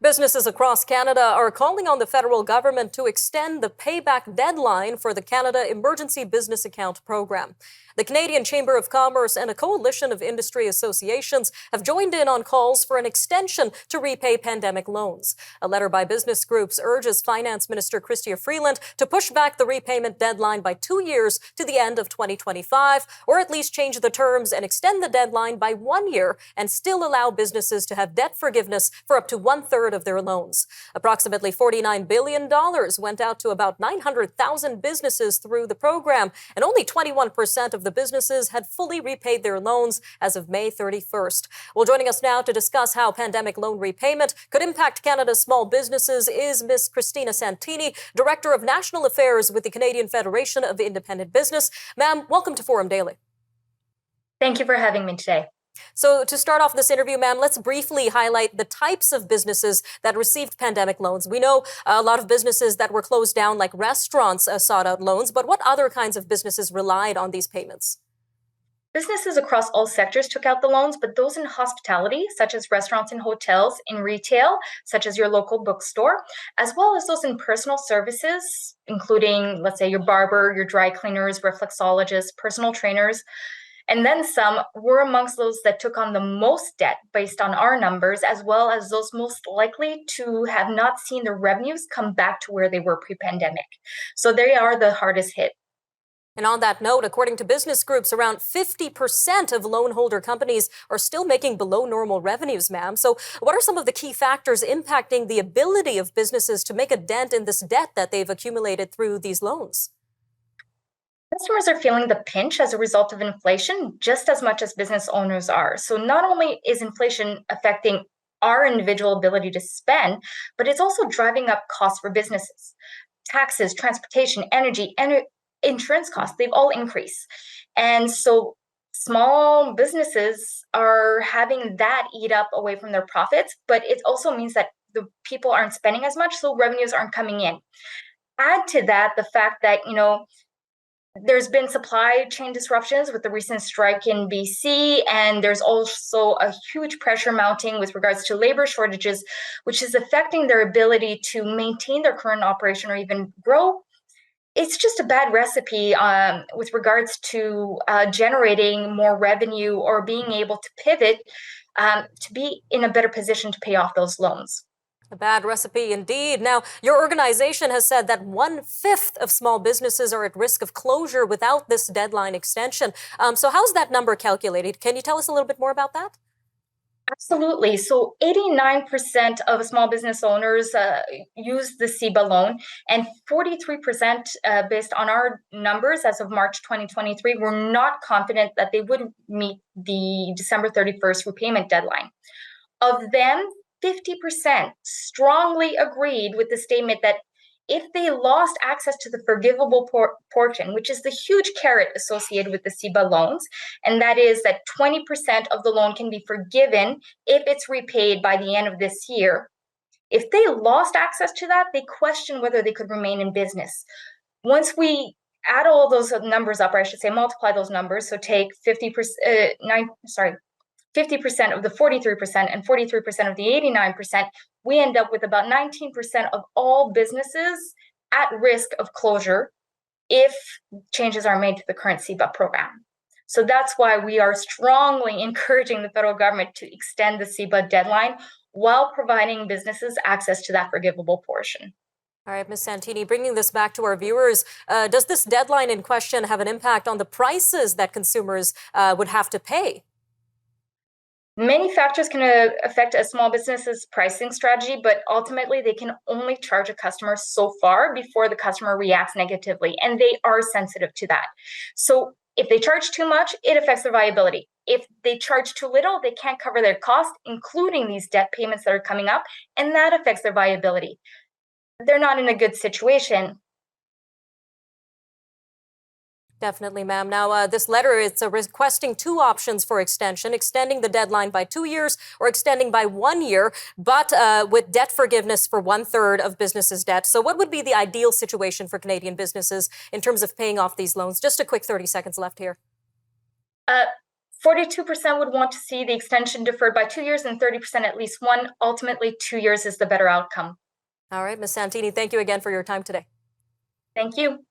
Businesses across Canada are calling on the federal government to extend the payback deadline for the Canada Emergency Business Account Program. The Canadian Chamber of Commerce and a coalition of industry associations have joined in on calls for an extension to repay pandemic loans. A letter by business groups urges Finance Minister Chrystia Freeland to push back the repayment deadline by 2 years to the end of 2025, or at least change the terms and extend the deadline by 1 year and still allow businesses to have debt forgiveness for up to 1/3 of their loans. Approximately $49 billion went out to about 900,000 businesses through the program, and only 21% of the businesses had fully repaid their loans as of May 31st. Well, joining us now to discuss how pandemic loan repayment could impact Canada's small businesses is Ms. Christina Santini, Director of National Affairs with the Canadian Federation of Independent Business. Ma'am, welcome to Forum Daily. Thank you for having me today. So to start off this interview, ma'am, let's briefly highlight the types of businesses that received pandemic loans. We know a lot of businesses that were closed down, like restaurants, sought out loans, but what other kinds of businesses relied on these payments? Businesses across all sectors took out the loans, but those in hospitality, such as restaurants and hotels, in retail, such as your local bookstore, as well as those in personal services, including, let's say, your barber, your dry cleaners, reflexologists, personal trainers, and then some were amongst those that took on the most debt based on our numbers, as well as those most likely to have not seen their revenues come back to where they were pre-pandemic. So they are the hardest hit. And on that note, according to business groups, around 50% of loan holder companies are still making below normal revenues, ma'am. So what are some of the key factors impacting the ability of businesses to make a dent in this debt that they've accumulated through these loans? Customers are feeling the pinch as a result of inflation just as much as business owners are. So not only is inflation affecting our individual ability to spend, but it's also driving up costs for businesses. Taxes, transportation, energy, and insurance costs, they've all increased. And so small businesses are having that eat up away from their profits, but it also means that the people aren't spending as much, so revenues aren't coming in. Add to that the fact that, there's been supply chain disruptions with the recent strike in BC, and there's also a huge pressure mounting with regards to labor shortages, which is affecting their ability to maintain their current operation or even grow. It's just a bad recipe with regards to generating more revenue or being able to pivot to be in a better position to pay off those loans. A bad recipe indeed. Now, your organization has said that 1/5 of small businesses are at risk of closure without this deadline extension. So how's that number calculated? Can you tell us a little bit more about that? Absolutely. So 89% of small business owners use the CEBA loan, and 43%, based on our numbers as of March 2023, were not confident that they would meet the December 31st repayment deadline. Of them, 50% strongly agreed with the statement that if they lost access to the forgivable portion, which is the huge carrot associated with the CEBA loans, and that is that 20% of the loan can be forgiven if it's repaid by the end of this year. If they lost access to that, they question whether they could remain in business. Once we add all those numbers up, or I should say multiply those numbers, so take 50% of the 43% and 43% of the 89%, we end up with about 19% of all businesses at risk of closure if changes are made to the current CEBA program. So that's why we are strongly encouraging the federal government to extend the CEBA deadline while providing businesses access to that forgivable portion. All right, Ms. Santini, bringing this back to our viewers, does this deadline in question have an impact on the prices that consumers would have to pay? Many factors can affect a small business's pricing strategy, but ultimately they can only charge a customer so far before the customer reacts negatively, and they are sensitive to that. So if they charge too much, it affects their viability. If they charge too little, they can't cover their costs, including these debt payments that are coming up, and that affects their viability. They're not in a good situation. Definitely, ma'am. Now, this letter, it's requesting two options for extension, extending the deadline by 2 years or extending by 1 year, but with debt forgiveness for 1/3 of businesses' debt. So what would be the ideal situation for Canadian businesses in terms of paying off these loans? Just a quick 30 seconds left here. 42% would want to see the extension deferred by 2 years and 30% at least one. Ultimately, 2 years is the better outcome. All right, Ms. Santini, thank you again for your time today. Thank you.